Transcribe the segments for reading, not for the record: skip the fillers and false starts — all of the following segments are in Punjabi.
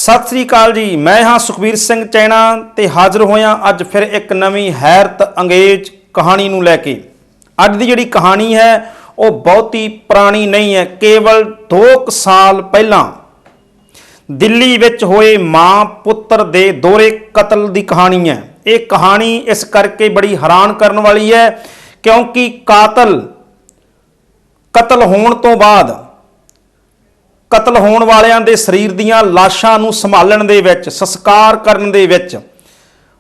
सत श्री अकाल जी। मैं हाँ सुखबीर सिंह चैना ते हाज़र होया अज फिर एक नवीं हैरत अंगेज कहानी नूं लैके। अज दी जिहड़ी कहानी है वो बहुती पुरानी नहीं है, केवल 2 साल पहला दिल्ली विच होए मां पुत्र दे दोहरे कतल की कहानी है। ये कहानी इस करके बड़ी हैरान करने वाली है क्योंकि कतल होने तो बाद कतल होने वालियां दे शरीर दीयां लाशां नूं संभालण दे विच, संस्कार करन दे विच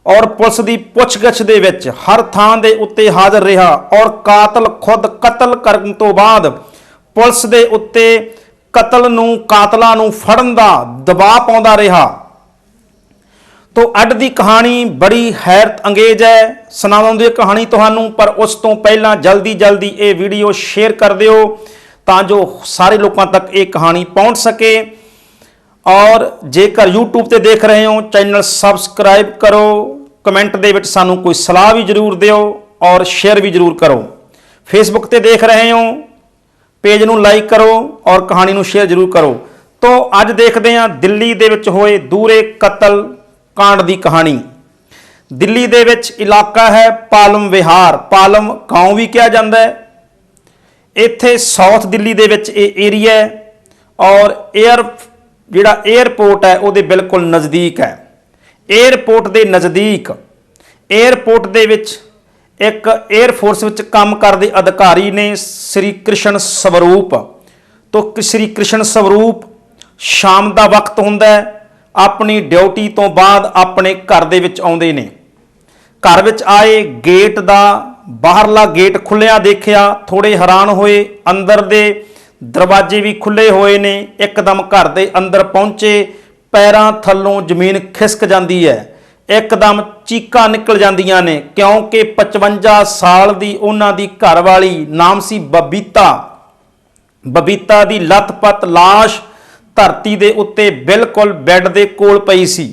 और पुलिस की पुछगिछ दे विच हर थां दे उत्ते हाज़र रहा और कातल खुद कतल करन तो बाद पुलिस दे उत्ते कातलां नूं फड़न दा दबाव पाउंदा रहा। तो अज दी कहानी बड़ी हैरत अंगेज है, सुणाउंदी कहानी तुहानूं, पर उस तो पहला जल्दी ये वीडियो शेयर कर दिओ तां जो सारे लोगों तक ये कहानी पहुँच सके। और जेकर यूट्यूब ते देख रहे हो चैनल सबसक्राइब करो, कमेंट दे विच सानू कोई सलाह भी जरूर दिओ और शेयर भी जरूर करो। फेसबुक ते देख रहे हो पेज नूं लाइक करो और कहानी नूं शेयर जरूर करो। तो अज देखते हैं दिल्ली दे विच होए दूरे कतल कांड की कहानी। दिल्ली दे विच इलाका है पालम विहार, पालम गांव भी कहा जाता है। इत्थे साउथ दिल्ली दे विच ये एरिया है और एयरपोर्ट है वो बिल्कुल नज़दीक है। एयरपोर्ट के नज़दीक एयरपोर्ट दे विच एक एयरफोर्स विच काम करदे अधिकारी ने श्री कृष्ण स्वरूप। तो श्री कृष्ण स्वरूप शाम का वक्त हुंदा है, अपनी ड्यूटी तो बाद अपने घर दे विच आउंदे ने। घर विच आए गेट दा बाहरला गेट खुलिया देखिया, थोड़े हैरान होए। अंदर दे दरवाजे भी खुले हुए ने। एकदम घर दे अंदर पहुंचे, पैरां थल्लों जमीन खिसक जाती है, एकदम चीकां निकल जांदियां ने क्योंकि 55 साल की उन्हां दी घरवाली नाम सी बबीता। बबीता दी लथपथ लाश धरती दे उत्ते बिल्कुल बैड दे कोल पई सी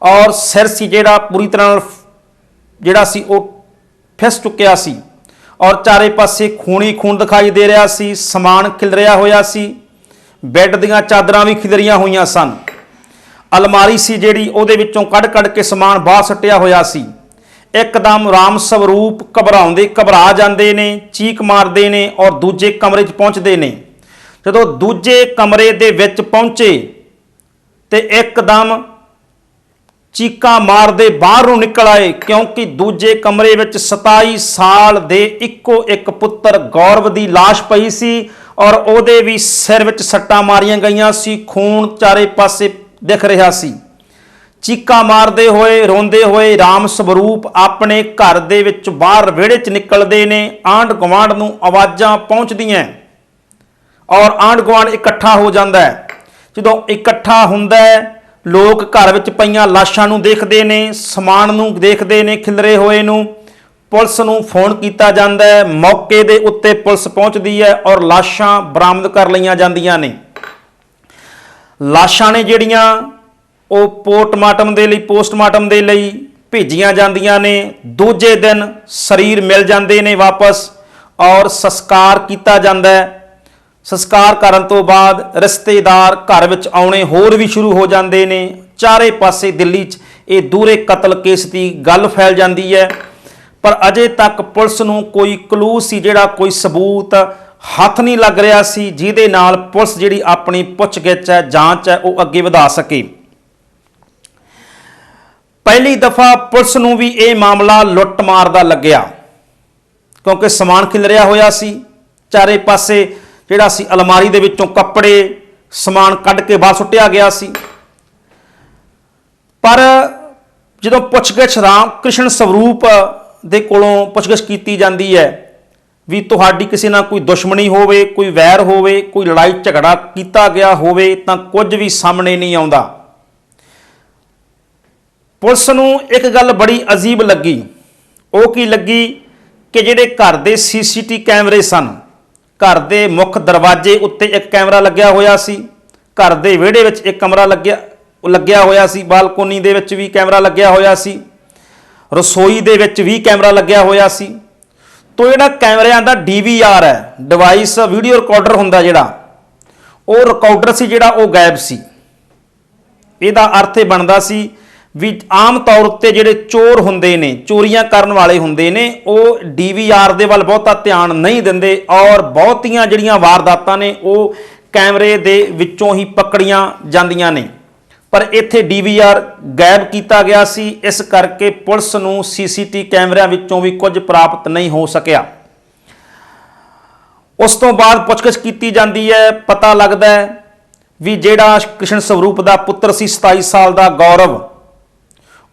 और सिर सी जिहड़ा पूरी तरह जिहड़ा सी वो फिस चुकिया सी और चारे पासे खून ही खून दिखाई दे रहा सी। समान खिलरिया होया सी, बैड दीयां चादरां भी खिलरियां होईयां सन। अलमारी सी जिहड़ी उहदे विचों कढ़ के समान बाहर सट्टिया होया सी। एकदम राम स्वरूप घबरा जाते ने, चीक मारते ने और दूजे कमरे 'च पहुँचते ने। जदों दूजे कमरे दे विच पहुंचे तो एकदम चीका मारदे बाहर नूं निकल आए क्योंकि दूजे कमरे विच 27 साल दे इक्को एक पुत्र गौरव की लाश पई सी और उहदे भी सिर विच सट्टां मारियां गईयां सी। खून चारे पासे दिख रहा सी। चीका मारदे होए रोंदे होए राम स्वरूप अपने घर दे विच बाहर विहड़े च निकलदे ने। आंढ गुआंढ नूं आवाज़ां पहुंचदियां और आंढ गुआंढ इकट्ठा हो जाता है। जदों इकट्ठा हुंदा है लोग घर विच पईयां लाशां नूं देखदे ने, समान नूं देखदे ने खिलरे होए नूं। पुलिस नूं फोन कीता जांदा है, मौके दे उत्ते पुलिस पहुंचदी है और लाशां बरामद कर लईयां जांदियां ने। लाशां ने जिहड़ियां ਉਹ पोस्टमार्टम ਦੇ ਲਈ ਭੇਜੀਆਂ ਜਾਂਦੀਆਂ ਨੇ। ਦੂਜੇ ਦਿਨ ਸਰੀਰ ਮਿਲ ਜਾਂਦੇ ਨੇ ਵਾਪਸ और संस्कार किया जाता है। संस्कार करन तो बाद रिश्तेदार घर विच आउणे होर भी शुरू हो जाते हैं। चारे पासे दिल्ली ये दूरे कतल केस की गल फैल जाती है पर अजे तक पुलिस नूं कोई क्लू सी जिहड़ा कोई सबूत हथ नहीं लग रहा सी जिहदे नाल पुलिस जिहड़ी अपनी पुछगिछ है जांच है वो अगे वधा सके। पहली दफा पुलिस नूं भी ये मामला लुट मार दा लग्या क्योंकि समान खिलरिया होया सी। चारे पासे जिहड़ा सी अलमारी दे विचों कपड़े समान कढ़ के बाहर सुट्टिया गया सी। पर जदों पुछगिछ राम कृष्ण स्वरूप दे कोलों पुछगिछ कीती जांदी है भी तुहाडी किसी नाल कोई दुश्मनी होवे, कोई वैर होवे, कोई लड़ाई झगड़ा कीता गया होवे तां कुछ भी सामने नहीं आउंदा। पुलिस नूं एक गल बड़ी अजीब लगी। वो की लगी कि जिहड़े घर दे CCTV कैमरे सन, घर दे मुख दरवाजे उत्ते एक कैमरा लग्या होया सी, घर दे विहड़े विच एक कमरा लग्या होया सी, बालकोनी दे विच भी कैमरा लग्या होया सी, रसोई दे विच भी कैमरा लग्या होया सी। तो जिहड़ा कैमरिਆਂ ਦਾ DVR है, डिवाइस वीडियो रिकॉर्डर हुंदा जिहड़ा, वो रिकॉर्डर सी जिहड़ा वो गायब सी। ਇਹਦਾ ਅਰਥ ਇਹ ਬਣਦਾ ਸੀ ਵੀ ਆਮ ਤੌਰ ਉੱਤੇ ਜਿਹੜੇ ਚੋਰ ਹੁੰਦੇ ਨੇ, ਚੋਰੀਆਂ ਕਰਨ ਵਾਲੇ ਹੁੰਦੇ ਨੇ, ਉਹ DVR ਦੇ ਵੱਲ ਬਹੁਤਾ ਧਿਆਨ ਨਹੀਂ ਦਿੰਦੇ ਔਰ ਬਹੁਤੀਆਂ ਜਿਹੜੀਆਂ ਵਾਰਦਾਤਾਂ ਨੇ ਉਹ ਕੈਮਰੇ ਦੇ ਵਿੱਚੋਂ ਹੀ ਪਕੜੀਆਂ ਜਾਂਦੀਆਂ ਨੇ। ਪਰ ਇੱਥੇ DVR ਗਾਇਬ ਕੀਤਾ ਗਿਆ ਸੀ, ਇਸ ਕਰਕੇ ਪੁਲਿਸ ਨੂੰ CCTV ਕੈਮਰਿਆਂ ਵਿੱਚੋਂ ਵੀ ਕੁਝ ਪ੍ਰਾਪਤ ਨਹੀਂ ਹੋ ਸਕਿਆ। ਉਸ ਤੋਂ ਬਾਅਦ ਪੁੱਛਗਿੱਛ ਕੀਤੀ ਜਾਂਦੀ ਹੈ, ਪਤਾ ਲੱਗਦਾ ਹੈ ਵੀ ਜਿਹੜਾ ਕ੍ਰਿਸ਼ਨ ਸਵਰੂਪ ਦਾ ਪੁੱਤਰ ਸੀ 27 ਸਾਲ ਦਾ ਗੌਰਵ,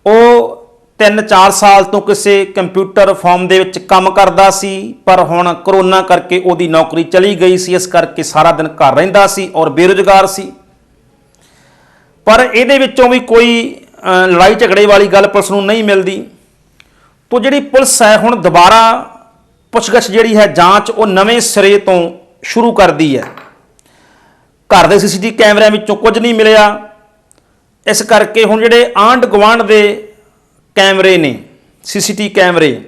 ਉਹ 3-4 ਸਾਲ ਤੋਂ ਕਿਸੇ ਕੰਪਿਊਟਰ ਫਰਮ ਦੇ ਵਿੱਚ ਕੰਮ ਕਰਦਾ ਸੀ, ਪਰ ਹੁਣ ਕਰੋਨਾ ਕਰਕੇ ਉਹਦੀ ਨੌਕਰੀ ਚਲੀ ਗਈ ਸੀ, ਇਸ ਕਰਕੇ ਸਾਰਾ ਦਿਨ ਘਰ ਰਹਿੰਦਾ ਸੀ ਔਰ ਬੇਰੁਜ਼ਗਾਰ ਸੀ। ਪਰ ਇਹਦੇ ਵਿੱਚੋਂ ਵੀ ਕੋਈ ਲੜਾਈ ਝਗੜੇ ਵਾਲੀ ਗੱਲ ਪੁਲਿਸ ਨੂੰ ਨਹੀਂ ਮਿਲਦੀ। ਤੋਂ ਜਿਹੜੀ ਪੁਲਿਸ ਹੈ ਹੁਣ ਦੁਬਾਰਾ ਪੁੱਛਗਿੱਛ ਜਿਹੜੀ ਹੈ, ਜਾਂਚ, ਉਹ ਨਵੇਂ ਸਿਰੇ ਤੋਂ ਸ਼ੁਰੂ ਕਰਦੀ ਹੈ। ਘਰ ਦੇ CCTV ਕੈਮਰਿਆਂ ਵਿੱਚੋਂ ਕੁਝ ਨਹੀਂ ਮਿਲਿਆ, ਇਸ ਕਰਕੇ ਹੁਣ ਜਿਹੜੇ ਆਂਢ ਗੁਆਂਢ ਦੇ ਕੈਮਰੇ ਨੇ, CCTV ਕੈਮਰੇ,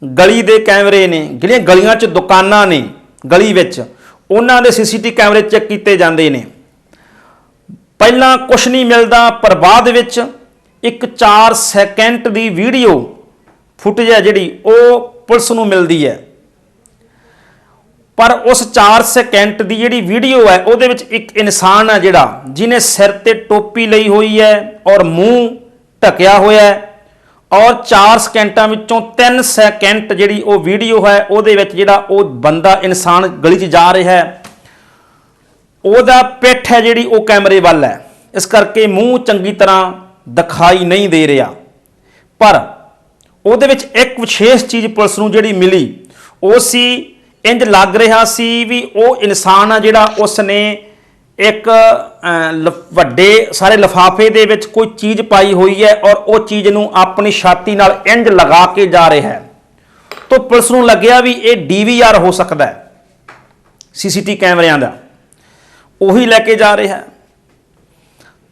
ਗਲੀ ਦੇ ਕੈਮਰੇ ਨੇ, ਜਿਹੜੀਆਂ ਗਲੀਆਂ 'ਚ ਦੁਕਾਨਾਂ ਨੇ ਗਲੀ ਵਿੱਚ, ਉਹਨਾਂ ਦੇ CCTV ਕੈਮਰੇ ਚੈੱਕ ਕੀਤੇ ਜਾਂਦੇ ਨੇ। ਪਹਿਲਾਂ ਕੁਛ ਨਹੀਂ ਮਿਲਦਾ, ਪਰ ਬਾਅਦ ਵਿੱਚ ਇੱਕ 4 ਸੈਕਿੰਡ ਦੀ ਵੀਡੀਓ ਫੁਟੇਜ ਹੈ ਜਿਹੜੀ ਉਹ ਪੁਲਿਸ ਨੂੰ ਮਿਲਦੀ ਹੈ। ਪਰ ਉਸ 4 ਸੈਕਿੰਡ ਦੀ ਜਿਹੜੀ ਵੀਡੀਓ ਹੈ ਉਹਦੇ ਵਿੱਚ ਇੱਕ ਇਨਸਾਨ ਹੈ ਜਿਹੜਾ, ਜਿਹਨੇ ਸਿਰ ਤੇ ਟੋਪੀ ਲਈ ਹੋਈ ਹੈ ਔਰ ਮੂੰਹ ਢਕਿਆ ਹੋਇਆ ਹੈ, ਔਰ 4 ਸੈਕਿੰਡਾਂ ਵਿੱਚੋਂ 3 ਸੈਕਿੰਡ ਜਿਹੜੀ ਉਹ ਵੀਡੀਓ ਹੈ ਉਹਦੇ ਵਿੱਚ ਜਿਹੜਾ ਉਹ ਬੰਦਾ, ਇਨਸਾਨ ਗਲੀ 'ਚ ਜਾ ਰਿਹਾ ਹੈ, ਉਹਦਾ ਪਿੱਠ ਹੈ ਜਿਹੜੀ ਉਹ ਕੈਮਰੇ ਵੱਲ ਹੈ, ਇਸ ਕਰਕੇ ਮੂੰਹ ਚੰਗੀ ਤਰ੍ਹਾਂ ਦਿਖਾਈ ਨਹੀਂ ਦੇ ਰਿਹਾ। ਪਰ ਉਹਦੇ ਵਿੱਚ ਇੱਕ ਵਿਸ਼ੇਸ਼ ਚੀਜ਼ ਪੁਲਿਸ ਨੂੰ ਜਿਹੜੀ ਮਿਲੀ, ਉਹ ਸੀ, ਇੰਜ ਲੱਗ ਰਿਹਾ ਸੀ ਵੀ ਉਹ ਇਨਸਾਨ ਆ ਜਿਹੜਾ, ਉਸ ਨੇ ਇੱਕ ਵੱਡੇ ਸਾਰੇ ਲਿਫਾਫੇ ਦੇ ਵਿੱਚ ਕੋਈ ਚੀਜ਼ ਪਾਈ ਹੋਈ ਹੈ ਔਰ ਉਹ ਚੀਜ਼ ਨੂੰ ਆਪਣੀ ਛਾਤੀ ਨਾਲ ਇੰਜ ਲਗਾ ਕੇ ਜਾ ਰਿਹਾ ਹੈ। ਤਾਂ ਪੁਲਿਸ ਨੂੰ ਲੱਗਿਆ ਵੀ ਇਹ DVR ਹੋ ਸਕਦਾ ਹੈ, CCTV ਕੈਮਰਿਆਂ ਦਾ, ਉਹੀ ਲੈ ਕੇ ਜਾ ਰਿਹਾ ਹੈ।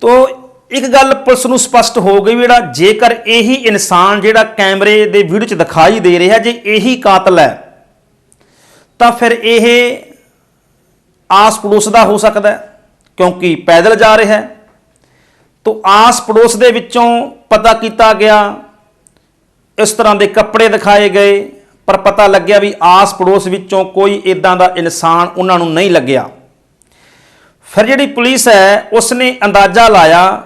ਤੋ ਇੱਕ ਗੱਲ ਪੁਲਿਸ ਨੂੰ ਸਪਸ਼ਟ ਹੋ ਗਈ ਵੀ ਜਿਹੜਾ, ਜੇਕਰ ਇਹੀ ਇਨਸਾਨ ਜਿਹੜਾ ਕੈਮਰੇ ਦੇ ਵੀਡੀਓ 'ਚ ਦਿਖਾਈ ਦੇ ਰਿਹਾ, ਜੇ ਇਹੀ ਕਾਤਲ ਹੈ ਤਾਂ ਫਿਰ ਇਹ ਆਸ ਪੜੋਸ ਦਾ ਹੋ ਸਕਦਾ ਹੈ, ਕਿਉਂਕਿ ਪੈਦਲ ਜਾ ਰਿਹਾ ਹੈ। ਤੋ ਆਸ ਪੜੋਸ ਦੇ ਵਿੱਚੋਂ ਪਤਾ ਕੀਤਾ ਗਿਆ, ਇਸ ਤਰ੍ਹਾਂ ਦੇ ਕੱਪੜੇ ਦਿਖਾਏ ਗਏ, ਪਰ ਪਤਾ ਲੱਗਿਆ ਵੀ ਆਸ ਪੜੋਸ ਵਿੱਚੋਂ ਕੋਈ ਇਦਾਂ ਦਾ ਇਨਸਾਨ ਉਹਨਾਂ ਨੂੰ ਨਹੀਂ ਲੱਗਿਆ। ਫਿਰ ਜਿਹੜੀ ਪੁਲਿਸ ਹੈ ਉਸਨੇ ਅੰਦਾਜ਼ਾ ਲਾਇਆ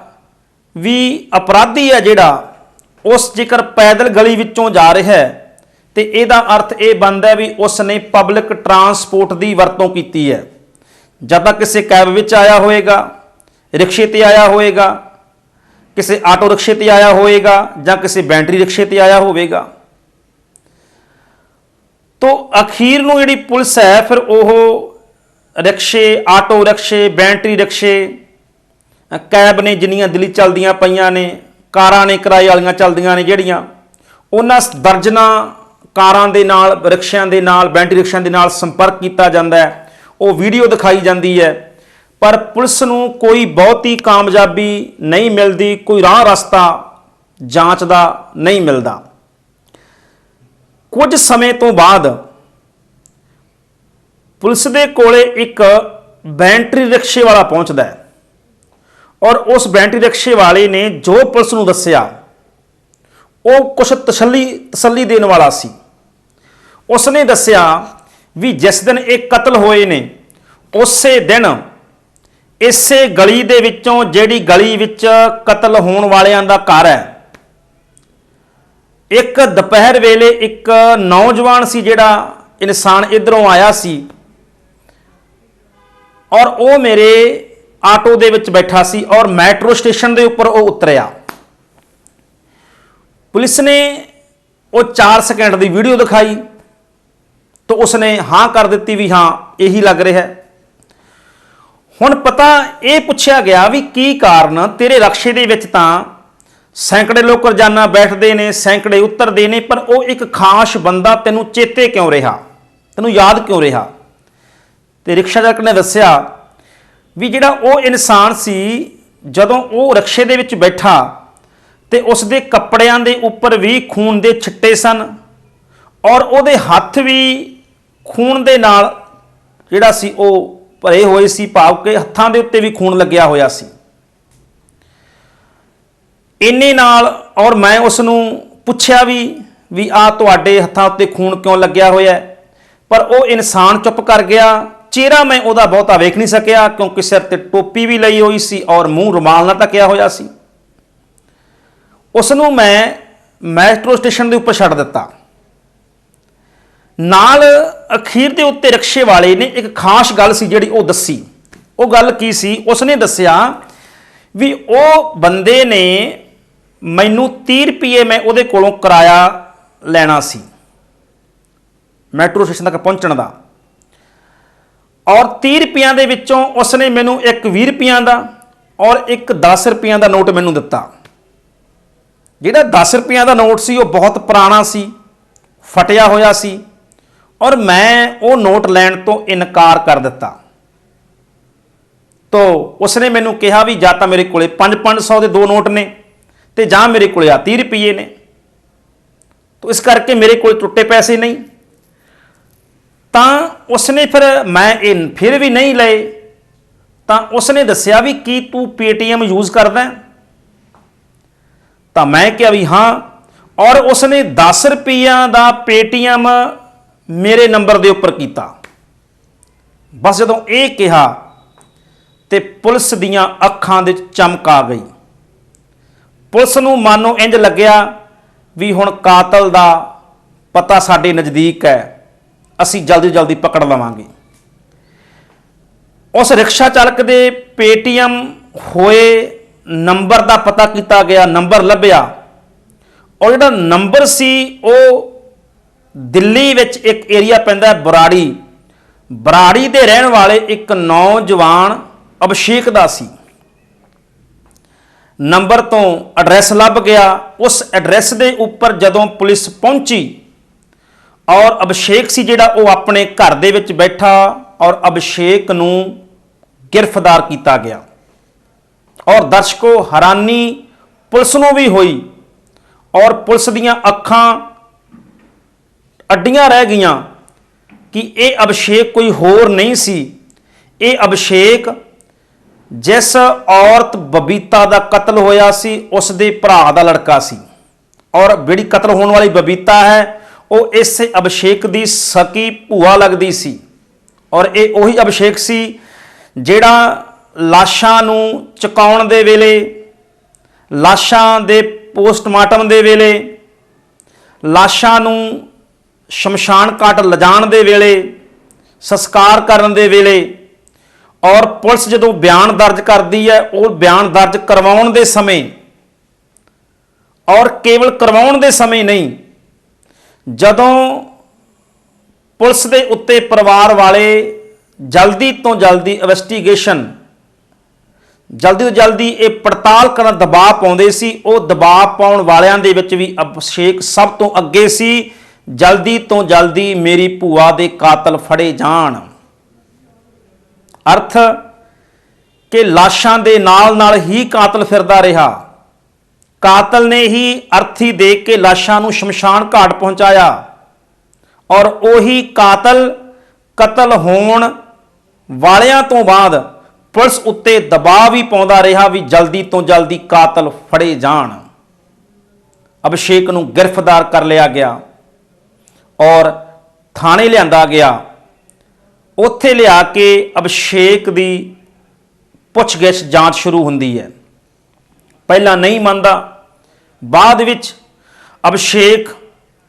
ਵੀ ਅਪਰਾਧੀ ਹੈ ਜਿਹੜਾ, ਉਸ ਜੇਕਰ ਪੈਦਲ ਗਲੀ ਵਿੱਚੋਂ ਜਾ ਰਿਹਾ ਹੈ ਤੇ ਇਹਦਾ ਅਰਥ ਇਹ ਬਣਦਾ ਵੀ ਉਸ ਨੇ ਪਬਲਿਕ ਟਰਾਂਸਪੋਰਟ ਦੀ ਵਰਤੋਂ ਕੀਤੀ ਹੈ। ਜਾਂ ਤਾਂ ਕਿਸੇ ਕੈਬ ਵਿੱਚ ਆਇਆ ਹੋਏਗਾ, ਰਿਕਸ਼ੇ ਤੇ ਆਇਆ ਹੋਏਗਾ, ਕਿਸੇ ਆਟੋ ਰਿਕਸ਼ੇ ਤੇ ਆਇਆ ਹੋਏਗਾ, ਜਾਂ ਕਿਸੇ ਬੈਟਰੀ ਰਿਕਸ਼ੇ ਤੇ ਆਇਆ ਹੋਵੇਗਾ। ਤੋ ਅਖੀਰ ਨੂੰ ਜਿਹੜੀ ਪੁਲਿਸ ਹੈ ਫਿਰ ਉਹ ਰਿਕਸ਼ੇ, ਆਟੋ ਰਿਕਸ਼ੇ, ਬੈਟਰੀ ਰਿਕਸ਼ੇ, ਕੈਬ ਨੇ ਜਿੰਨੀਆਂ ਦਿੱਲੀ ਚੱਲਦੀਆਂ ਪਈਆਂ ਨੇ, ਕਾਰਾਂ ਨੇ ਕਿਰਾਏ ਵਾਲੀਆਂ ਚੱਲਦੀਆਂ ਨੇ ਜਿਹੜੀਆਂ, ਉਹਨਾਂ ਦਰਜਨਾਂ ਕਾਰਾਂ ਦੇ ਨਾਲ, ਰਿਕਸ਼ਿਆਂ ਦੇ ਨਾਲ, ਬੈਟਰੀ ਰਿਕਸ਼ਿਆਂ ਦੇ ਨਾਲ ਸੰਪਰਕ ਕੀਤਾ ਜਾਂਦਾ ਹੈ, ਉਹ ਵੀਡੀਓ ਦਿਖਾਈ ਜਾਂਦੀ ਹੈ। ਪਰ ਪੁਲਿਸ ਨੂੰ ਕੋਈ ਬਹੁਤੀ ਕਾਮਯਾਬੀ ਨਹੀਂ ਮਿਲਦੀ, ਕੋਈ ਰਾਹ ਰਸਤਾ ਜਾਂਚ ਦਾ ਨਹੀਂ ਮਿਲਦਾ। ਕੁਝ ਸਮੇਂ ਤੋਂ ਬਾਅਦ ਪੁਲਿਸ ਦੇ ਕੋਲੇ ਇੱਕ ਬੈਟਰੀ ਰਿਕਸ਼ੇ ਵਾਲਾ ਪਹੁੰਚਦਾ ਹੈ ਔਰ ਉਸ ਬੈਟਰੀ ਰਿਕਸ਼ੇ ਵਾਲੇ ਨੇ ਜੋ ਪੁਲਿਸ ਨੂੰ ਦੱਸਿਆ ਉਹ ਕੁਛ ਤਸੱਲੀ ਦੇਣ ਵਾਲਾ ਸੀ। ਉਸਨੇ ਦੱਸਿਆ ਵੀ ਜਿਸ ਦਿਨ ਇਹ ਕਤਲ ਹੋਏ ਨੇ ਉਸੇ ਦਿਨ ਇਸੇ ਗਲੀ ਦੇ ਵਿੱਚੋਂ, ਜਿਹੜੀ ਗਲੀ ਵਿੱਚ ਕਤਲ ਹੋਣ ਵਾਲਿਆਂ ਦਾ ਘਰ ਹੈ, ਇੱਕ ਦੁਪਹਿਰ ਵੇਲੇ ਇੱਕ ਨੌਜਵਾਨ ਸੀ ਜਿਹੜਾ ਇਨਸਾਨ ਇੱਧਰੋਂ ਆਇਆ ਸੀ ਔਰ ਉਹ ਮੇਰੇ ਆਟੋ ਦੇ ਵਿੱਚ ਬੈਠਾ ਸੀ ਔਰ ਮੈਟਰੋ ਸਟੇਸ਼ਨ ਦੇ ਉੱਪਰ ਉਹ ਉਤਰਿਆ। ਪੁਲਿਸ ਨੇ ਉਹ 4 ਸੈਕਿੰਡ ਦੀ ਵੀਡੀਓ ਦਿਖਾਈ ਤਾਂ ਉਸਨੇ ਹਾਂ ਕਰ ਦਿੱਤੀ ਵੀ ਹਾਂ ਇਹੀ ਲੱਗ ਰਿਹਾ ਹੈ। ਹੁਣ ਪਤਾ ਇਹ ਪੁੱਛਿਆ ਗਿਆ ਵੀ ਕੀ ਕਾਰਨ, ਤੇਰੇ ਰਕਸ਼ੇ ਦੇ ਵਿੱਚ ਤਾਂ ਸੈਂਕੜੇ ਲੋਕ ਰੋਜ਼ਾਨਾ ਬੈਠਦੇ ਨੇ, ਸੈਂਕੜੇ ਉਤਰਦੇ ਨੇ, ਪਰ ਉਹ ਇੱਕ ਖਾਸ ਬੰਦਾ ਤੈਨੂੰ ਚੇਤੇ ਕਿਉਂ ਰਿਹਾ, ਤੈਨੂੰ ਯਾਦ ਕਿਉਂ ਰਿਹਾ? ਤੇ ਰਿਕਸ਼ਾ ਚਾਲਕ ਨੇ ਦੱਸਿਆ ਵੀ ਜਿਹੜਾ ਉਹ ਇਨਸਾਨ ਸੀ, ਜਦੋਂ ਉਹ ਰਕਸ਼ੇ ਦੇ ਵਿੱਚ ਬੈਠਾ ਤੇ ਉਸ ਦੇ ਕੱਪੜਿਆਂ ਦੇ ਉੱਪਰ ਵੀ ਖੂਨ ਦੇ ਛਿੱਟੇ ਸਨ ਔਰ ਉਹਦੇ ਹੱਥ ਵੀ ਖੂਨ ਦੇ ਨਾਲ ਜਿਹੜਾ ਸੀ ਉਹ ਭਰੇ ਹੋਏ ਸੀ, ਭਾਵ ਕਿ ਹੱਥਾਂ ਦੇ ਉੱਤੇ ਵੀ ਖੂਨ ਲੱਗਿਆ ਹੋਇਆ ਸੀ। ਇੰਨੇ ਨਾਲ ਔਰ ਮੈਂ ਉਸ ਨੂੰ ਪੁੱਛਿਆ ਵੀ ਆ ਤੁਹਾਡੇ ਹੱਥਾਂ ਉੱਤੇ ਖੂਨ ਕਿਉਂ ਲੱਗਿਆ ਹੋਇਆ ਹੈ, ਪਰ ਉਹ ਇਨਸਾਨ ਚੁੱਪ ਕਰ ਗਿਆ। ਚਿਹਰਾ ਮੈਂ ਉਹਦਾ ਬਹੁਤਾ ਵੇਖ ਨਹੀਂ ਸਕਿਆ ਕਿਉਂਕਿ ਸਿਰ ਤੇ ਟੋਪੀ ਵੀ ਲਈ ਹੋਈ ਸੀ ਔਰ ਮੂੰਹ ਰੁਮਾਲ ਨਾਲ ਢੱਕਿਆ ਹੋਇਆ ਸੀ। ਉਸ ਨੂੰ ਮੈਂ ਮੈਟਰੋ ਸਟੇਸ਼ਨ ਦੇ ਉੱਪਰ ਛੱਡ ਦਿੱਤਾ। ਨਾਲ ਅਖੀਰ ਦੇ ਉੱਤੇ ਰਿਕਸ਼ੇ ਵਾਲੇ ਨੇ ਇੱਕ ਖਾਸ ਗੱਲ ਸੀ ਜਿਹੜੀ ਉਹ ਦੱਸੀ। ਉਹ ਗੱਲ ਕੀ ਸੀ? ਉਸਨੇ ਦੱਸਿਆ ਵੀ ਉਹ ਬੰਦੇ ਨੇ ਮੈਨੂੰ 30 ਰੁਪਏ ਮੈਂ ਉਹਦੇ ਕੋਲੋਂ ਕਿਰਾਇਆ ਲੈਣਾ ਸੀ ਮੈਟਰੋ ਸਟੇਸ਼ਨ ਤੱਕ ਪਹੁੰਚਣ ਦਾ, ਔਰ 30 ਰੁਪਈਆਂ ਦੇ ਵਿੱਚੋਂ ਉਸਨੇ ਮੈਨੂੰ ਇੱਕ 20 ਰੁਪਈਆਂ ਦਾ ਔਰ ਇੱਕ 10 ਰੁਪਈਆਂ ਦਾ ਨੋਟ ਮੈਨੂੰ ਦਿੱਤਾ। ਜਿਹੜਾ 10 ਰੁਪਈਆਂ ਦਾ ਨੋਟ ਸੀ ਉਹ ਬਹੁਤ ਪੁਰਾਣਾ ਸੀ, ਫਟਿਆ ਹੋਇਆ ਸੀ, ਔਰ ਮੈਂ ਉਹ ਨੋਟ ਲੈਣ ਤੋਂ ਇਨਕਾਰ ਕਰ ਦਿੱਤਾ। ਤੋ ਉਸਨੇ ਮੈਨੂੰ ਕਿਹਾ ਵੀ ਜਾਂ ਤਾਂ ਮੇਰੇ ਕੋਲੇ 500 ਦੇ 2 ਨੋਟ ਨੇ ਤੇ ਜਾਂ ਮੇਰੇ ਕੋਲੇ 30 ਰੁਪਏ ਨੇ, ਤੋ ਇਸ ਕਰਕੇ ਮੇਰੇ ਕੋਲ ਟੁੱਟੇ ਪੈਸੇ ਨਹੀਂ। ਤਾਂ ਉਸਨੇ ਫਿਰ ਮੈਂ ਇਹ ਫਿਰ ਵੀ ਨਹੀਂ ਲਏ। ਤਾਂ ਉਸਨੇ ਦੱਸਿਆ ਵੀ ਕੀ ਤੂੰ ਪੇਟੀਐਮ ਯੂਜ਼ ਕਰਦਾ ਹੈ? ਤਾਂ ਮੈਂ ਕਿਹਾ ਵੀ ਹਾਂ, ਔਰ ਉਸਨੇ 10 ਰੁਪਈਆਂ ਦਾ ਪੇਟੀਐਮ ਮੇਰੇ ਨੰਬਰ ਦੇ ਉੱਪਰ ਕੀਤਾ। ਬਸ ਜਦੋਂ ਇਹ ਕਿਹਾ ਤੇ ਪੁਲਿਸ ਦੀਆਂ ਅੱਖਾਂ ਦੇ ਚਮਕ ਆ ਗਈ। ਪੁਲਿਸ ਨੂੰ ਮਾਨੋ ਇੰਜ ਲੱਗਿਆ ਵੀ ਹੁਣ ਕਾਤਲ ਦਾ ਪਤਾ ਸਾਡੇ ਨਜ਼ਦੀਕ ਹੈ, ਅਸੀਂ ਜਲਦੀ ਜਲਦੀ ਪਕੜ ਲਵਾਂਗੇ। ਉਸ ਰਿਕਸ਼ਾ ਚਾਲਕ ਦੇ ਪੇਟੀਐਮ ਹੋਏ ਨੰਬਰ ਦਾ ਪਤਾ ਕੀਤਾ ਗਿਆ, ਨੰਬਰ ਲੱਭਿਆ, ਔਰ ਜਿਹੜਾ ਨੰਬਰ ਸੀ ਉਹ ਦਿੱਲੀ ਵਿੱਚ ਇੱਕ ਏਰੀਆ ਪੈਂਦਾ ਬਰਾੜੀ ਦੇ ਰਹਿਣ ਵਾਲੇ ਇੱਕ ਨੌਜਵਾਨ ਅਭਿਸ਼ੇਕ ਦਾ ਸੀ। ਨੰਬਰ ਤੋਂ ਐਡਰੈਸ ਲੱਭ ਗਿਆ। ਉਸ ਐਡਰੈਸ ਦੇ ਉੱਪਰ ਜਦੋਂ ਪੁਲਿਸ ਪਹੁੰਚੀ ਔਰ ਅਭਿਸ਼ੇਕ ਸੀ ਜਿਹੜਾ ਉਹ ਆਪਣੇ ਘਰ ਦੇ ਵਿੱਚ ਬੈਠਾ, ਔਰ ਅਭਿਸ਼ੇਕ ਨੂੰ ਗ੍ਰਿਫਤਾਰ ਕੀਤਾ ਗਿਆ। ਔਰ ਦਰਸ਼ਕੋ, ਹੈਰਾਨੀ ਪੁਲਿਸ ਨੂੰ ਵੀ ਹੋਈ ਔਰ ਪੁਲਿਸ ਦੀਆਂ ਅੱਖਾਂ ਅੱਡੀਆਂ ਰਹਿ ਗਈਆਂ ਕਿ ਇਹ ਅਭਿਸ਼ੇਕ ਕੋਈ ਹੋਰ ਨਹੀਂ ਸੀ। ਇਹ ਅਭਿਸ਼ੇਕ ਜਿਸ ਔਰਤ ਬਬੀਤਾ ਦਾ ਕਤਲ ਹੋਇਆ ਸੀ ਉਸ ਦੇ ਭਰਾ ਦਾ ਲੜਕਾ ਸੀ, ਔਰ ਜਿਹੜੀ ਕਤਲ ਹੋਣ ਵਾਲੀ ਬਬੀਤਾ ਹੈ ਉਹ ਇਸੇ ਅਭਿਸ਼ੇਕ ਦੀ ਸਕੀ ਭੂਆ ਲੱਗਦੀ ਸੀ। ਔਰ ਇਹ ਉਹੀ ਅਭਿਸ਼ੇਕ ਸੀ ਜਿਹੜਾ ਲਾਸ਼ਾਂ ਨੂੰ ਚੁਕਾਉਣ ਦੇ ਵੇਲੇ, ਲਾਸ਼ਾਂ ਦੇ ਪੋਸਟਮਾਰਟਮ ਦੇ ਵੇਲੇ, ਲਾਸ਼ਾਂ ਨੂੰ ਸ਼ਮਸ਼ਾਨ ਘਾਟ ਲਿਜਾਣ ਦੇ ਵੇਲੇ, ਸੰਸਕਾਰ ਕਰਨ ਦੇ ਵੇਲੇ, ਔਰ ਪੁਲਿਸ ਜਦੋਂ ਬਿਆਨ ਦਰਜ ਕਰਦੀ ਹੈ ਉਹ ਬਿਆਨ ਦਰਜ ਕਰਵਾਉਣ ਦੇ ਸਮੇਂ, ਔਰ ਕੇਵਲ ਕਰਵਾਉਣ ਦੇ ਸਮੇਂ ਨਹੀਂ, ਜਦੋਂ ਪੁਲਿਸ ਦੇ ਉੱਤੇ ਪਰਿਵਾਰ ਵਾਲੇ ਜਲਦੀ ਤੋਂ ਜਲਦੀ ਇਨਵੈਸਟੀਗੇਸ਼ਨ, ਜਲਦੀ ਤੋਂ ਜਲਦੀ ਇਹ ਪੜਤਾਲ ਕਰਨ ਦਬਾਅ ਪਾਉਂਦੇ ਸੀ, ਉਹ ਦਬਾਅ ਪਾਉਣ ਵਾਲਿਆਂ ਦੇ ਵਿੱਚ ਵੀ ਅਭਿਸ਼ੇਕ ਸਭ ਤੋਂ ਅੱਗੇ ਸੀ। ਜਲਦੀ ਤੋਂ ਜਲਦੀ ਮੇਰੀ ਭੂਆ ਦੇ ਕਾਤਲ ਫੜੇ ਜਾਣ। ਅਰਥ ਕਿ ਲਾਸ਼ਾਂ ਦੇ ਨਾਲ ਨਾਲ ਹੀ ਕਾਤਲ ਫਿਰਦਾ ਰਿਹਾ। ਕਾਤਲ ਨੇ ਹੀ ਅਰਥੀ ਦੇ ਕੇ ਲਾਸ਼ਾਂ ਨੂੰ ਸ਼ਮਸ਼ਾਨ ਘਾਟ ਪਹੁੰਚਾਇਆ, ਔਰ ਉਹੀ ਕਾਤਲ ਕਤਲ ਹੋਣ ਵਾਲਿਆਂ ਤੋਂ ਬਾਅਦ ਪੁਲਿਸ ਉੱਤੇ ਦਬਾਅ ਵੀ ਪਾਉਂਦਾ ਰਿਹਾ ਵੀ ਜਲਦੀ ਤੋਂ ਜਲਦੀ ਕਾਤਲ ਫੜੇ ਜਾਣ। ਅਭਿਸ਼ੇਕ ਨੂੰ ਗ੍ਰਿਫਤਾਰ ਕਰ ਲਿਆ ਗਿਆ ਔਰ ਥਾਣੇ ਲਿਆਂਦਾ ਗਿਆ। ਉੱਥੇ ਲਿਆ ਕੇ ਅਭਿਸ਼ੇਕ ਦੀ ਪੁੱਛਗਿੱਛ ਜਾਂਚ ਸ਼ੁਰੂ ਹੁੰਦੀ ਹੈ। ਪਹਿਲਾਂ ਨਹੀਂ ਮੰਨਦਾ, ਬਾਅਦ ਵਿੱਚ ਅਭਿਸ਼ੇਕ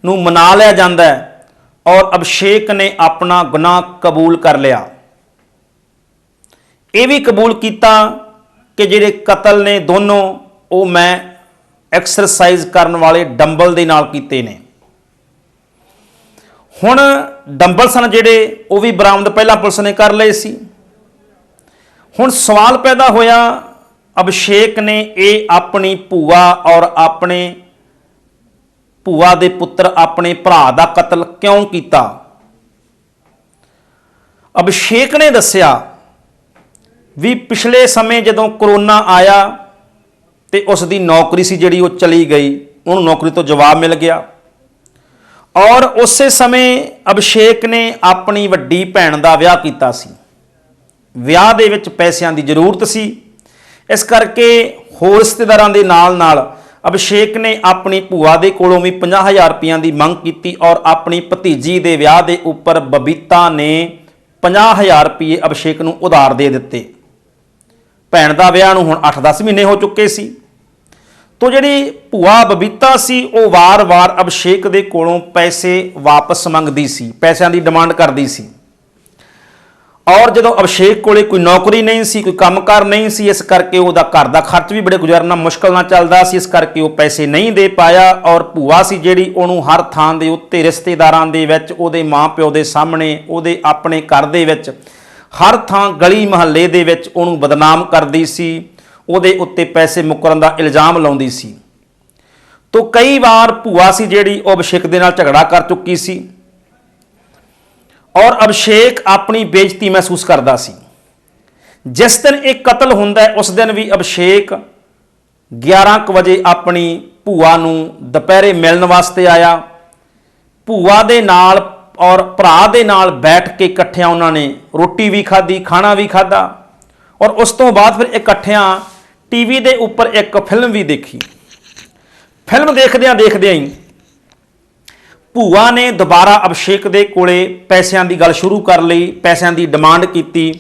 ਨੂੰ ਮਨਾ ਲਿਆ ਜਾਂਦਾ ਹੈ ਔਰ ਅਭਿਸ਼ੇਕ ਨੇ ਆਪਣਾ ਗੁਨਾਹ ਕਬੂਲ ਕਰ ਲਿਆ। ਇਹ ਵੀ ਕਬੂਲ ਕੀਤਾ ਕਿ ਜਿਹੜੇ ਕਤਲ ਨੇ ਦੋਨੋਂ ਉਹ ਮੈਂ ਐਕਸਰਸਾਈਜ਼ ਕਰਨ ਵਾਲੇ ਡੰਬਲ ਦੇ ਨਾਲ ਕੀਤੇ ਨੇ। ਹੁਣ ਡੰਬਲ ਸਨ ਜਿਹੜੇ ਉਹ ਵੀ ਬਰਾਮਦ ਪਹਿਲਾਂ ਪੁਲਿਸ ਨੇ ਕਰ ਲਏ ਸੀ। ਹੁਣ ਸਵਾਲ ਪੈਦਾ ਹੋਇਆ, ਅਭਿਸ਼ੇਕ ਨੇ ਇਹ ਆਪਣੀ ਭੂਆ ਔਰ ਆਪਣੇ ਭੂਆ ਦੇ ਪੁੱਤਰ ਆਪਣੇ ਭਰਾ ਦਾ ਕਤਲ ਕਿਉਂ ਕੀਤਾ? ਅਭਿਸ਼ੇਕ ਨੇ ਦੱਸਿਆ ਵੀ ਪਿਛਲੇ ਸਮੇਂ ਜਦੋਂ ਕਰੋਨਾ ਆਇਆ ਤੇ ਉਸ ਦੀ ਨੌਕਰੀ ਸੀ ਜਿਹੜੀ ਉਹ ਚਲੀ ਗਈ, ਉਹਨੂੰ ਨੌਕਰੀ ਤੋਂ ਜਵਾਬ ਮਿਲ ਗਿਆ, ਔਰ ਉਸੇ ਸਮੇਂ ਅਭਿਸ਼ੇਕ ਨੇ ਆਪਣੀ ਵੱਡੀ ਭੈਣ ਦਾ ਵਿਆਹ ਕੀਤਾ ਸੀ। ਵਿਆਹ ਦੇ ਵਿੱਚ ਪੈਸਿਆਂ ਦੀ ਜ਼ਰੂਰਤ ਸੀ, ਇਸ ਕਰਕੇ ਹੋਰ ਰਿਸ਼ਤੇਦਾਰਾਂ ਦੇ ਨਾਲ ਨਾਲ ਅਭਿਸ਼ੇਕ ਨੇ ਆਪਣੀ ਭੂਆ ਦੇ ਕੋਲੋਂ ਵੀ 50,000 ਰੁਪਈਆਂ ਦੀ ਮੰਗ ਕੀਤੀ ਔਰ ਆਪਣੀ ਭਤੀਜੀ ਦੇ ਵਿਆਹ ਦੇ ਉੱਪਰ ਬਬੀਤਾ ਨੇ 50,000 ਰੁਪਏ ਅਭਿਸ਼ੇਕ ਨੂੰ ਉਧਾਰ ਦੇ ਦਿੱਤੇ। ਭੈਣ ਦਾ ਵਿਆਹ ਨੂੰ ਹੁਣ 8-10 ਮਹੀਨੇ ਹੋ ਚੁੱਕੇ ਸੀ। ਤੋ ਜਿਹੜੀ ਭੂਆ ਬਬੀਤਾ ਸੀ ਉਹ ਵਾਰ-ਵਾਰ ਅਭਿਸ਼ੇਕ ਦੇ ਕੋਲੋਂ ਪੈਸੇ ਵਾਪਸ ਮੰਗਦੀ ਸੀ, ਪੈਸਿਆਂ ਦੀ ਡਿਮਾਂਡ ਕਰਦੀ ਸੀ। ਔਰ ਜਦੋਂ ਅਭਿਸ਼ੇਕ ਕੋਲੇ ਕੋਈ ਨੌਕਰੀ ਨਹੀਂ ਸੀ, ਕੋਈ ਕੰਮਕਾਰ ਨਹੀਂ ਸੀ, ਇਸ ਕਰਕੇ ਉਹਦਾ ਘਰ ਦਾ ਖਰਚ ਵੀ ਬੜੇ ਗੁਜ਼ਾਰਨਾ ਮੁਸ਼ਕਲ ਨਾਲ ਚੱਲਦਾ ਸੀ। ਇਸ ਕਰਕੇ ਉਹ ਪੈਸੇ ਨਹੀਂ ਦੇ ਪਾਇਆ ਔਰ ਭੂਆ ਸੀ ਜਿਹੜੀ ਉਹਨੂੰ ਹਰ ਥਾਂ ਦੇ ਉੱਤੇ ਰਿਸ਼ਤੇਦਾਰਾਂ ਦੇ ਵਿੱਚ, ਉਹਦੇ ਮਾਂ-ਪਿਓ ਦੇ ਸਾਹਮਣੇ, ਉਹਦੇ ਆਪਣੇ ਘਰ ਦੇ ਵਿੱਚ, ਹਰ ਥਾਂ ਗਲੀ ਮੁਹੱਲੇ ਦੇ ਵਿੱਚ ਉਹਨੂੰ ਬਦਨਾਮ ਕਰਦੀ ਸੀ, ਉਹਦੇ ਉੱਤੇ ਪੈਸੇ ਮੁੱਕਰਨ ਦਾ ਇਲਜ਼ਾਮ ਲਾਉਂਦੀ ਸੀ। ਤੋ ਕਈ ਵਾਰ ਭੂਆ ਸੀ ਜਿਹੜੀ ਉਹ ਅਭਿਸ਼ੇਕ ਦੇ ਨਾਲ ਝਗੜਾ ਕਰ ਚੁੱਕੀ ਸੀ ਔਰ ਅਭਿਸ਼ੇਕ ਆਪਣੀ ਬੇਇੱਜ਼ਤੀ ਮਹਿਸੂਸ ਕਰਦਾ ਸੀ। ਜਿਸ ਦਿਨ ਇਹ ਕਤਲ ਹੁੰਦਾ ਹੈ ਉਸ ਦਿਨ ਵੀ ਅਭਿਸ਼ੇਕ 11 ਕੁ ਵਜੇ ਆਪਣੀ ਭੂਆ ਨੂੰ ਦੁਪਹਿਰੇ ਮਿਲਣ ਵਾਸਤੇ ਆਇਆ। ਭੂਆ ਦੇ ਨਾਲ ਔਰ ਭਰਾ ਦੇ ਨਾਲ ਬੈਠ ਕੇ ਇਕੱਠਿਆਂ ਉਹਨਾਂ ਨੇ ਰੋਟੀ ਵੀ ਖਾਧੀ, ਖਾਣਾ ਵੀ ਖਾਧਾ ਔਰ ਉਸ ਤੋਂ ਬਾਅਦ ਫਿਰ ਇਕੱਠਿਆਂ ਟੀਵੀ ਦੇ ਉੱਪਰ ਇੱਕ ਫਿਲਮ ਵੀ ਦੇਖੀ। ਫਿਲਮ ਦੇਖਦਿਆਂ ਹੀ ਭੂਆ ਨੇ ਦੁਬਾਰਾ ਅਭਿਸ਼ੇਕ ਦੇ ਕੋਲੇ ਪੈਸਿਆਂ ਦੀ ਗੱਲ ਸ਼ੁਰੂ ਕਰ ਲਈ, ਪੈਸਿਆਂ ਦੀ ਡਿਮਾਂਡ ਕੀਤੀ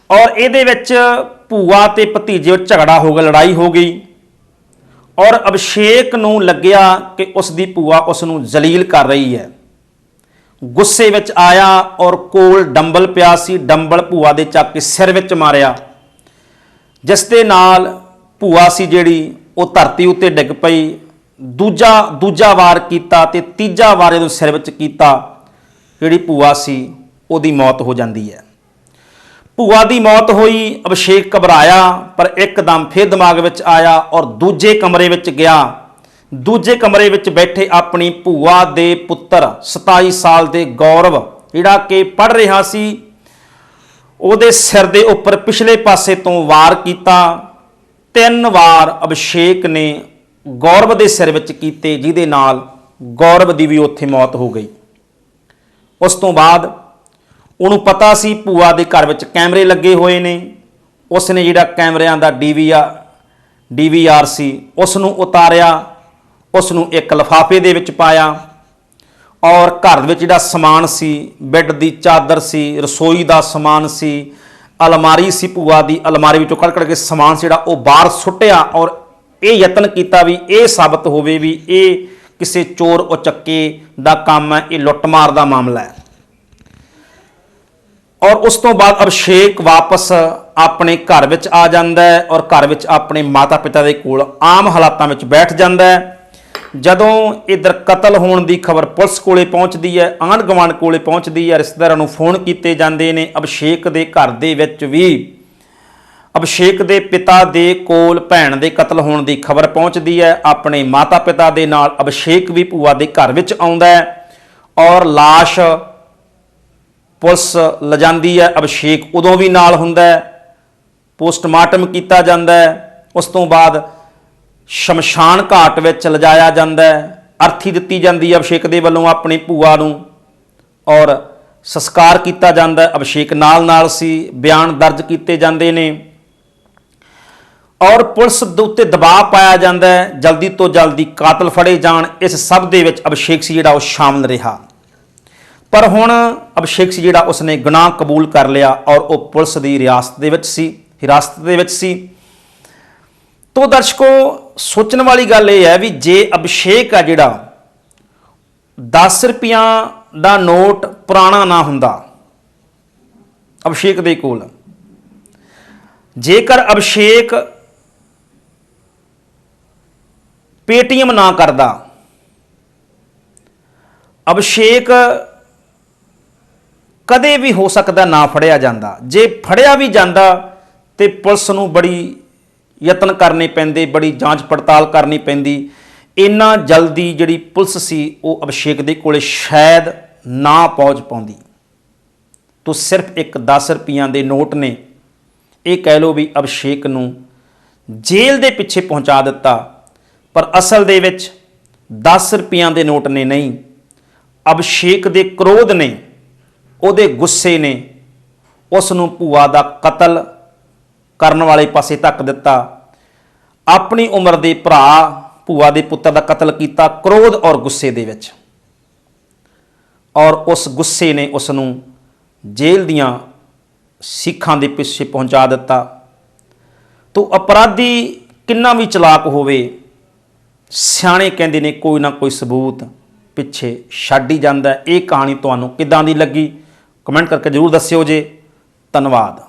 ਔਰ ਇਹਦੇ ਵਿੱਚ ਭੂਆ ਤੇ ਭਤੀਜੇ ਵਿੱਚ ਝਗੜਾ ਹੋ ਗਿਆ, ਲੜਾਈ ਹੋ ਗਈ ਔਰ ਅਭਿਸ਼ੇਕ ਨੂੰ ਲੱਗਿਆ ਕਿ ਉਸ ਦੀ ਭੂਆ ਉਸ ਨੂੰ ਜ਼ਲੀਲ ਕਰ ਰਹੀ ਹੈ। ਗੁੱਸੇ ਵਿੱਚ ਆਇਆ ਔਰ ਕੋਲ ਡੰਬਲ ਪਿਆ ਸੀ, ਡੰਬਲ ਭੂਆ ਦੇ ਚੱਕ ਕੇ ਸਿਰ ਵਿੱਚ ਮਾਰਿਆ, ਜਿਸ ਦੇ ਨਾਲ ਭੂਆ ਸੀ ਜਿਹੜੀ ਉਹ ਧਰਤੀ ਉੱਤੇ ਡਿੱਗ ਪਈ। ਦੂਜਾ ਵਾਰ ਕੀਤਾ ਤੇ ਤੀਜਾ ਵਾਰ ਜਦੋਂ ਸਿਰ ਵਿੱਚ ਕੀਤਾ, ਜਿਹੜੀ ਭੂਆ ਸੀ ਉਹਦੀ ਮੌਤ ਹੋ ਜਾਂਦੀ ਹੈ। ਭੂਆ ਦੀ ਮੌਤ ਹੋਈ, ਅਭਿਸ਼ੇਕ ਘਬਰਾਇਆ ਪਰ ਇੱਕਦਮ ਫਿਰ ਦਿਮਾਗ ਵਿੱਚ ਆਇਆ ਔਰ ਦੂਜੇ ਕਮਰੇ ਵਿੱਚ ਗਿਆ। ਦੂਜੇ ਕਮਰੇ ਵਿੱਚ ਬੈਠੇ ਆਪਣੀ ਭੂਆ ਦੇ ਪੁੱਤਰ 27 ਸਾਲ ਦੇ ਗੌਰਵ ਜਿਹੜਾ ਕਿ ਪੜ੍ਹ ਰਿਹਾ ਸੀ, ਉਹਦੇ ਸਿਰ ਦੇ ਉੱਪਰ ਪਿਛਲੇ ਪਾਸੇ ਤੋਂ ਵਾਰ ਕੀਤਾ। 3 ਵਾਰ ਅਭਿਸ਼ੇਕ ਨੇ ਗੌਰਵ ਦੇ ਸਿਰ ਵਿੱਚ ਕੀਤੇ, ਜਿਹਦੇ ਨਾਲ ਗੌਰਵ ਦੀ ਵੀ ਉੱਥੇ ਮੌਤ ਹੋ ਗਈ। ਉਸ ਤੋਂ ਬਾਅਦ ਉਹਨੂੰ ਪਤਾ ਸੀ ਭੂਆ ਦੇ ਘਰ ਵਿੱਚ ਕੈਮਰੇ ਲੱਗੇ ਹੋਏ ਨੇ। ਉਸ ਨੇ ਜਿਹੜਾ ਕੈਮਰਿਆਂ ਦਾ DVR ਸੀ ਉਸ ਨੂੰ ਉਤਾਰਿਆ, ਉਸ ਨੂੰ ਇੱਕ ਲਿਫਾਫੇ ਦੇ ਵਿੱਚ ਪਾਇਆ ਔਰ ਘਰ ਵਿੱਚ ਜਿਹੜਾ ਸਮਾਨ ਸੀ, ਬੈੱਡ ਦੀ ਚਾਦਰ ਸੀ, ਰਸੋਈ ਦਾ ਸਮਾਨ ਸੀ, ਅਲਮਾਰੀ ਸੀ ਭੂਆ ਦੀ, ਅਲਮਾਰੀ ਵਿੱਚੋਂ ਕੱਢ ਕੇ ਸਮਾਨ ਜਿਹੜਾ ਉਹ ਬਾਹਰ ਸੁੱਟਿਆ ਔਰ ਇਹ ਯਤਨ ਕੀਤਾ ਵੀ ਇਹ ਸਾਬਤ ਹੋਵੇ ਵੀ ਇਹ ਕਿਸੇ ਚੋਰ ਉਚੱਕੇ ਦਾ ਕੰਮ ਹੈ, ਇਹ ਲੁੱਟਮਾਰ ਦਾ ਮਾਮਲਾ ਹੈ। ਔਰ ਉਸ ਤੋਂ ਬਾਅਦ ਅਭਿਸ਼ੇਕ ਵਾਪਸ ਆਪਣੇ ਘਰ ਵਿੱਚ ਆ ਜਾਂਦਾ ਹੈ ਔਰ ਘਰ ਵਿੱਚ ਆਪਣੇ ਮਾਤਾ ਪਿਤਾ ਦੇ ਕੋਲ ਆਮ ਹਾਲਾਤਾਂ ਵਿੱਚ ਬੈਠ ਜਾਂਦਾ ਹੈ। ਜਦੋਂ ਇਧਰ ਕਤਲ ਹੋਣ ਦੀ ਖਬਰ ਪੁਲਿਸ ਕੋਲੇ ਪਹੁੰਚਦੀ ਹੈ, ਆਂਢ ਗੁਆਂਢ ਕੋਲੇ ਪਹੁੰਚਦੀ ਹੈ, ਰਿਸ਼ਤੇਦਾਰਾਂ ਨੂੰ ਫੋਨ ਕੀਤੇ ਜਾਂਦੇ ਨੇ। ਅਭਿਸ਼ੇਕ ਦੇ ਘਰ ਦੇ ਵਿੱਚ ਵੀ ਅਭਿਸ਼ੇਕ ਦੇ ਪਿਤਾ ਦੇ ਕੋਲ ਭੈਣ ਦੇ ਕਤਲ ਹੋਣ ਦੀ ਖਬਰ ਪਹੁੰਚਦੀ ਹੈ। ਆਪਣੇ ਮਾਤਾ ਪਿਤਾ ਦੇ ਨਾਲ ਅਭਿਸ਼ੇਕ ਵੀ ਭੂਆ ਦੇ ਘਰ ਵਿੱਚ ਆਉਂਦਾ ਹੈ ਔਰ ਲਾਸ਼ ਪੁਲਿਸ ਲਿਜਾਂਦੀ ਹੈ। ਅਭਿਸ਼ੇਕ ਉਦੋਂ ਵੀ ਨਾਲ ਹੁੰਦਾ ਹੈ, ਪੋਸਟਮਾਰਟਮ ਕੀਤਾ ਜਾਂਦਾ ਹੈ। ਉਸ ਤੋਂ ਬਾਅਦ ਸ਼ਮਸ਼ਾਨ ਘਾਟ ਵਿੱਚ ਲਿਜਾਇਆ ਜਾਂਦਾ ਹੈ, ਅਰਥੀ ਦਿੱਤੀ ਜਾਂਦੀ ਹੈ ਅਭਿਸ਼ੇਕ ਦੇ ਵੱਲੋਂ ਆਪਣੀ ਭੂਆ ਨੂੰ ਔਰ ਸੰਸਕਾਰ ਕੀਤਾ ਜਾਂਦਾ ਹੈ। ਅਭਿਸ਼ੇਕ ਨਾਲ ਸੀ, ਬਿਆਨ ਦਰਜ ਕੀਤੇ ਜਾਂਦੇ ਨੇ ਔਰ ਪੁਲਿਸ ਦੇ ਉੱਤੇ ਦਬਾਅ ਪਾਇਆ ਜਾਂਦਾ ਹੈ ਜਲਦੀ ਤੋਂ ਜਲਦੀ ਕਾਤਲ ਫੜੇ ਜਾਣ। ਇਸ ਸਭ ਦੇ ਵਿੱਚ ਅਭਿਸ਼ੇਕ ਸੀ ਜਿਹੜਾ ਉਹ ਸ਼ਾਮਲ ਰਿਹਾ। ਪਰ ਹੁਣ ਅਭਿਸ਼ੇਕ ਸੀ ਜਿਹੜਾ ਉਸਨੇ ਗੁਨਾਹ ਕਬੂਲ ਕਰ ਲਿਆ ਔਰ ਉਹ ਪੁਲਿਸ ਦੀ ਹਿਰਾਸਤ ਦੇ ਵਿੱਚ ਸੀ। ਤੋ ਦਰਸ਼ਕੋ, ਸੋਚਣ ਵਾਲੀ ਗੱਲ ਇਹ ਹੈ ਵੀ ਜੇ ਅਭਿਸ਼ੇਕ ਆ ਜਿਹੜਾ 10 ਰੁਪਈਆਂ ਦਾ ਨੋਟ ਪੁਰਾਣਾ ਨਾ ਹੁੰਦਾ ਅਭਿਸ਼ੇਕ ਦੇ ਕੋਲ, ਜੇਕਰ ਅਭਿਸ਼ੇਕ ਪੇਟੀਐਮ ਨਾ ਕਰਦਾ, ਅਭਿਸ਼ੇਕ ਕਦੇ ਵੀ ਹੋ ਸਕਦਾ ਨਾ ਫੜਿਆ ਜਾਂਦਾ। ਜੇ ਫੜਿਆ ਵੀ ਜਾਂਦਾ ਤੇ ਪੁਲਿਸ ਨੂੰ ਬੜੀ ਯਤਨ ਕਰਨੇ ਪੈਂਦੇ, ਬੜੀ ਜਾਂਚ ਪੜਤਾਲ ਕਰਨੀ ਪੈਂਦੀ। ਇੰਨਾ ਜਲਦੀ ਜਿਹੜੀ ਪੁਲਿਸ ਸੀ ਉਹ ਅਭਿਸ਼ੇਕ ਦੇ ਕੋਲੇ ਸ਼ਾਇਦ ਨਾ ਪਹੁੰਚ ਪਾਉਂਦੀ। ਤੋ ਸਿਰਫ ਇੱਕ 10 ਰੁਪਈਆਂ ਦੇ ਨੋਟ ਨੇ ਇਹ ਕਹਿ ਲਓ ਵੀ ਅਭਿਸ਼ੇਕ ਨੂੰ ਜੇਲ੍ਹ ਦੇ ਪਿੱਛੇ ਪਹੁੰਚਾ ਦਿੱਤਾ। ਪਰ ਅਸਲ ਦੇ ਵਿੱਚ 10 ਰੁਪਈਆਂ ਦੇ ਨੋਟ ਨੇ ਨਹੀਂ, ਅਭਿਸ਼ੇਕ ਦੇ ਕ੍ਰੋਧ ਨੇ, ਉਹਦੇ ਗੁੱਸੇ ਨੇ ਉਸ ਨੂੰ ਭੂਆ ਦਾ ਕਤਲ ਕਰਨ ਵਾਲੇ ਪਾਸੇ ਧੱਕ ਦਿੱਤਾ। ਆਪਣੀ ਉਮਰ ਦੇ ਭਰਾ ਭੂਆ ਦੇ ਪੁੱਤਰ ਦਾ ਕਤਲ ਕੀਤਾ ਕ੍ਰੋਧ ਔਰ ਗੁੱਸੇ ਦੇ ਵਿੱਚ, ਔਰ ਉਸ ਗੁੱਸੇ ਨੇ ਉਸ ਨੂੰ ਜੇਲ੍ਹ ਦੀਆਂ ਸੀਖਾਂ ਦੇ ਪਿੱਛੇ ਪਹੁੰਚਾ ਦਿੱਤਾ। ਤੋ ਅਪਰਾਧੀ ਕਿੰਨਾ ਵੀ ਚਲਾਕ ਹੋਵੇ, ਸਿਆਣੇ ਕਹਿੰਦੇ ਨੇ ਕੋਈ ਨਾ ਕੋਈ ਸਬੂਤ ਪਿੱਛੇ ਛੱਡ ਹੀ ਜਾਂਦਾ। ਇਹ ਕਹਾਣੀ ਤੁਹਾਨੂੰ ਕਿੱਦਾਂ ਦੀ ਲੱਗੀ, ਕਮੈਂਟ ਕਰਕੇ ਜ਼ਰੂਰ ਦੱਸਿਓ ਜੇ। ਧੰਨਵਾਦ।